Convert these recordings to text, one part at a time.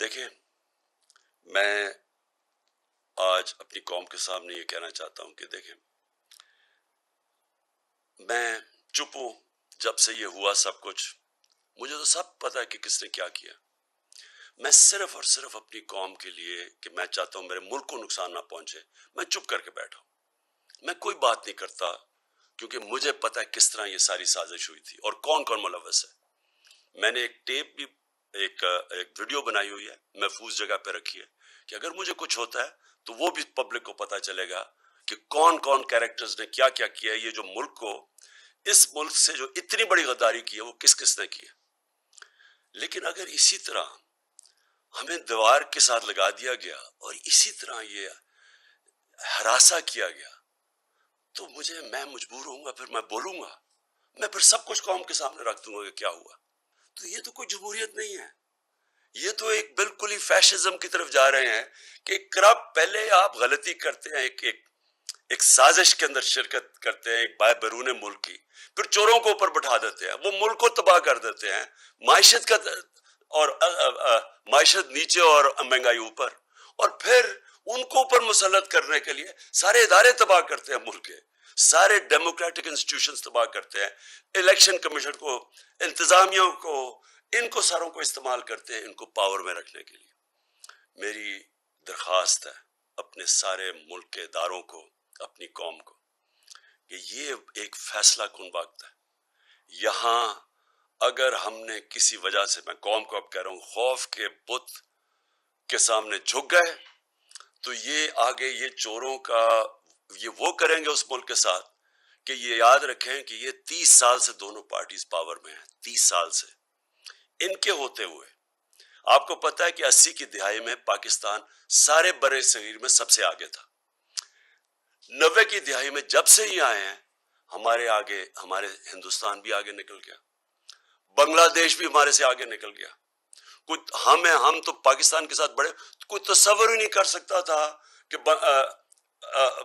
دیکھیں، میں آج اپنی قوم کے سامنے یہ کہنا چاہتا ہوں کہ دیکھیں، میں چپ ہوں جب سے یہ ہوا سب کچھ. مجھے تو سب پتا ہے کہ کس نے کیا کیا. میں صرف اور صرف اپنی قوم کے لیے کہ میں چاہتا ہوں میرے ملک کو نقصان نہ پہنچے، میں چپ کر کے بیٹھا ہوں. میں کوئی بات نہیں کرتا کیونکہ مجھے پتا ہے کس طرح یہ ساری سازش ہوئی تھی اور کون کون ملوث ہے. میں نے ایک ٹیپ بھی ایک ویڈیو بنائی ہوئی ہے، محفوظ جگہ پہ رکھی ہے کہ اگر مجھے کچھ ہوتا ہے تو وہ بھی پبلک کو پتا چلے گا کہ کون کون کیریکٹرز نے کیا کیا کیا ہے. یہ جو ملک کو، اس ملک سے جو اتنی بڑی غداری کی ہے وہ کس کس نے کی ہے. لیکن اگر اسی طرح ہمیں دیوار کے ساتھ لگا دیا گیا اور اسی طرح یہ ہراساں کیا گیا تو میں مجبور ہوں گا، پھر میں بولوں گا، میں پھر سب کچھ قوم کے سامنے رکھ دوں گا کہ کیا ہوا. تو یہ تو کوئی جمہوریت نہیں ہے، یہ تو ایک بالکل ہی فیشزم کی طرف جا رہے ہیں کہ پہلے آپ غلطی کرتے ہیں، ایک سازش کے اندر شرکت کرتے ہیں ایک بیرون ملک کی، پھر چوروں کو اوپر بٹھا دیتے ہیں، وہ ملک کو تباہ کر دیتے ہیں، معیشت اور معیشت نیچے اور مہنگائی اوپر، اور پھر ان کو اوپر مسلط کرنے کے لیے سارے ادارے تباہ کرتے ہیں، ملک کے سارے ڈیموکریٹک انسٹیٹیوشنز تباہ کرتے ہیں، الیکشن کمیشن کو، انتظامیہ کو، ان کو ساروں کو استعمال کرتے ہیں ان کو پاور میں رکھنے کے لیے. میری درخواست ہے اپنے سارے ملک کے اداروں کو، اپنی قوم کو، کہ یہ ایک فیصلہ کن وقت ہے. یہاں اگر ہم نے کسی وجہ سے، میں قوم کو اب کہہ رہا ہوں، خوف کے بت کے سامنے جھک گئے تو یہ آگے یہ چوروں کا یہ وہ کریں گے اس ملک کے ساتھ کہ یہ یاد رکھیں کہ یہ 30 سال سے دونوں پارٹیز پاور میں ہیں. 30 سال سے ان کے ہوتے ہوئے آپ کو پتا ہے کہ 80 کی دہائی میں پاکستان سارے برے صغیر میں سب سے آگے تھا. 90 کی دہائی میں جب سے ہی آئے ہیں ہمارے ہندوستان بھی آگے نکل گیا، بنگلہ دیش بھی ہمارے سے آگے نکل گیا. ہم تو پاکستان کے ساتھ بڑے، کوئی تصور ہی نہیں کر سکتا تھا کہ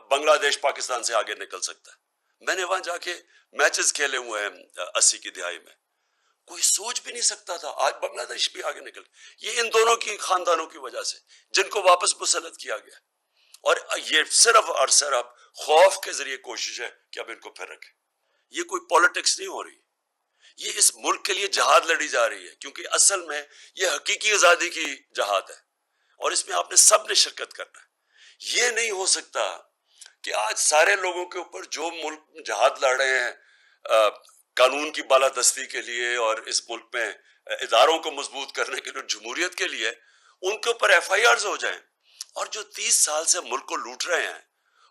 بنگلہ دیش پاکستان سے آگے نکل سکتا ہے. میں نے وہاں جا کے میچز کھیلے ہوئے ہیں 80 کی دہائی میں، کوئی سوچ بھی نہیں سکتا تھا. آج بنگلہ دیش بھی آگے نکل، یہ ان دونوں کی خاندانوں کی وجہ سے جن کو واپس مسلط کیا گیا. اور یہ صرف اور صرف خوف کے ذریعے کوشش ہے کہ اب ان کو پھر رکھیں. یہ کوئی پالیٹکس نہیں ہو رہی، یہ اس ملک کے لیے جہاد لڑی جا رہی ہے، کیونکہ اصل میں یہ حقیقی آزادی کی جہاد ہے اور اس میں آپ نے سب نے شرکت کرنا ہے. یہ نہیں ہو سکتا کہ آج سارے لوگوں کے اوپر جو ملک جہاد لڑ رہے ہیں قانون کی بالادستی کے لیے اور اس ملک میں اداروں کو مضبوط کرنے کے لیے، جمہوریت کے لیے، ان کے اوپر ایف آئی آرز ہو جائیں. اور جو 30 سال سے ملک کو لوٹ رہے ہیں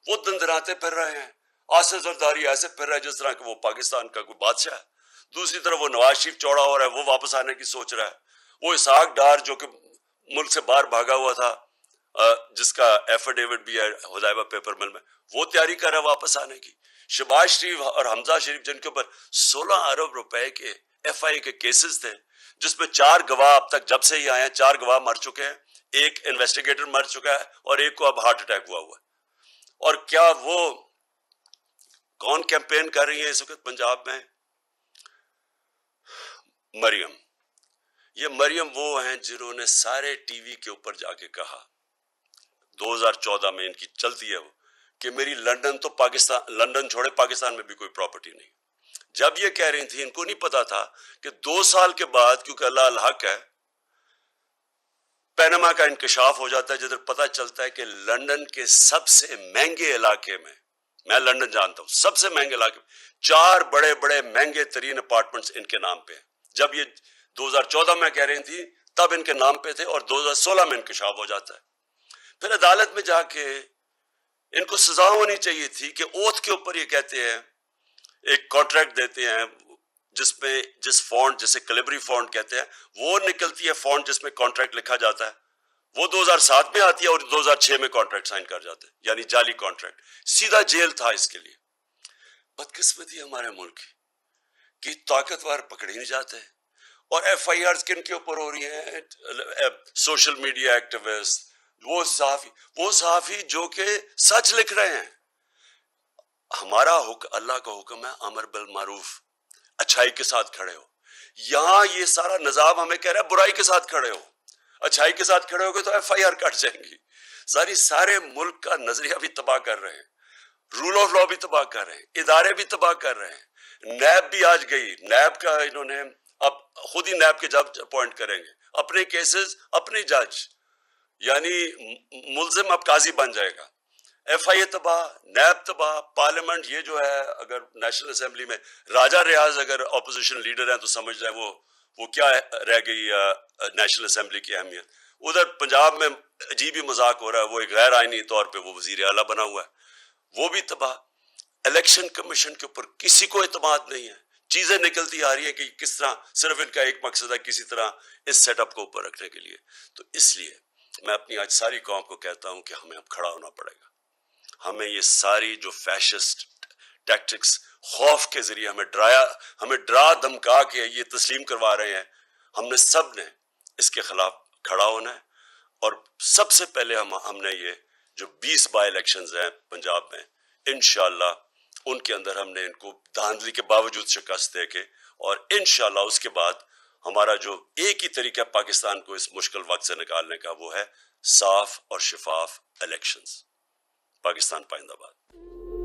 وہ دندراتے پھر رہے ہیں، آصف زرداری ایسے پھر رہا ہے جس طرح کہ وہ پاکستان کا کوئی بادشاہ ہے. دوسری طرف وہ نواز شریف چوڑا ہو رہا ہے، وہ واپس آنے کی سوچ رہا ہے. وہ اسحاق ڈار جو کہ ملک سے باہر بھاگا ہوا تھا، جس کا ایفیڈیوٹ بھی ہے حدائبہ پیپر مل میں، وہ تیاری کر رہا ہے واپس آنے کی. شہباز شریف اور حمزہ شریف جن کے اوپر 16 ارب روپے کے ایف آئی کے کیسز تھے، جس میں 4 گواہ اب تک جب سے ہی آئے ہیں 4 گواہ مر چکے ہیں، ایک انویسٹیگیٹر مر چکا ہے اور ایک کو اب ہارٹ اٹیک ہوا ہے. اور کیا وہ کون کیمپین کر رہی ہے اس وقت پنجاب میں؟ مریم. یہ مریم وہ ہیں جنہوں نے سارے ٹی وی کے اوپر جا کے کہا 2014 میں، ان کی چلتی ہے وہ، کہ میری لندن چھوڑے پاکستان میں بھی کوئی پراپرٹی نہیں. جب یہ کہہ رہی تھی ان کو نہیں پتا تھا کہ 2 سال کے بعد، کیونکہ اللہ الحق ہے، پینما کا انکشاف ہو جاتا ہے جدھر پتا چلتا ہے کہ لندن کے سب سے مہنگے علاقے میں لندن جانتا ہوں، سب سے مہنگے علاقے میں 4 بڑے بڑے مہنگے ترین اپارٹمنٹس ان کے نام پہ ہیں. جب یہ 2014 میں کہہ رہی تھی تب ان کے نام پہ تھے اور 2016 میں انکشاف ہو جاتا ہے. پھر عدالت میں جا کے ان کو سزا ہونی چاہیے تھی کہ اوتھ کے اوپر یہ کہتے ہیں، ایک کانٹریکٹ دیتے ہیں جس فونٹ، جسے کلیبری فونٹ کہتے ہیں، وہ نکلتی ہے فونٹ جس میں کانٹریکٹ لکھا جاتا ہے، وہ 2007 میں آتی ہے اور 2006 میں کانٹریکٹ سائن کر جاتے ہیں، یعنی جعلی کانٹریکٹ. سیدھا جیل تھا اس کے لیے. بدقسمتی ہمارے ملک کی کہ طاقتور پکڑے نہیں جاتے. اور ایف آئی آرز کن کے اوپر ہو رہی ہیں؟ سوشل میڈیا ایکٹیوسٹ، وہ صحافی جو کہ سچ لکھ رہے ہیں. ہمارا اللہ کا حکم ہے امر بالمعروف، اچھائی کے ساتھ کھڑے ہو. یہاں یہ سارا نظام ہمیں کہہ رہا ہے برائی کے ساتھ کھڑے ہو. اچھائی کے ساتھ کھڑے ہو گئے تو FIR کٹ جائیں گی. سارے ملک کا نظریہ بھی تباہ کر رہے ہیں, رول آف لا بھی تباہ کر رہے ہیں, ادارے بھی تباہ کر رہے ہیں. نیب بھی آج گئی, نیب کا انہوں نے اب خود ہی نیب کے جج اپوائنٹ کریں گے, اپنے کیسز اپنے جج, یعنی ملزم اب قاضی بن جائے گا. FIA تباہ, نیب تباہ, پارلیمنٹ یہ جو ہے اگر نیشنل اسمبلی میں راجہ ریاض اگر اپوزیشن لیڈر ہیں تو سمجھ جائیں وہ کیا رہ گئی نیشنل اسمبلی کی اہمیت. ادھر پنجاب میں عجیب ہی مذاق ہو رہا ہے, وہ ایک غیر آئینی طور پہ وہ وزیر اعلیٰ بنا ہوا ہے, وہ بھی تباہ. الیکشن کمیشن کے اوپر کسی کو اعتماد نہیں ہے, چیزیں نکلتی آ رہی ہیں کہ کس طرح, صرف ان کا ایک مقصد ہے کسی طرح اس سیٹ اپ کو اوپر رکھنے کے لیے. تو اس لیے میں اپنی آج ساری قوم کو کہتا ہوں کہ ہمیں اب کھڑا ہونا پڑے گا. ہمیں یہ ساری جو فیشسٹ ٹیکٹکس خوف کے ذریعے ہمیں ڈرا دھمکا کے یہ تسلیم کروا رہے ہیں, ہم نے سب نے اس کے خلاف کھڑا ہونا ہے. اور سب سے پہلے ہم نے یہ جو 20 بائی الیکشنز ہیں پنجاب میں, انشاءاللہ ان کے اندر ہم نے ان کو دھاندلی کے باوجود شکست دے کے, اور انشاءاللہ اس کے بعد ہمارا جو ایک ہی طریقہ پاکستان کو اس مشکل وقت سے نکالنے کا وہ ہے صاف اور شفاف الیکشنز. پاکستان پائندہ باد.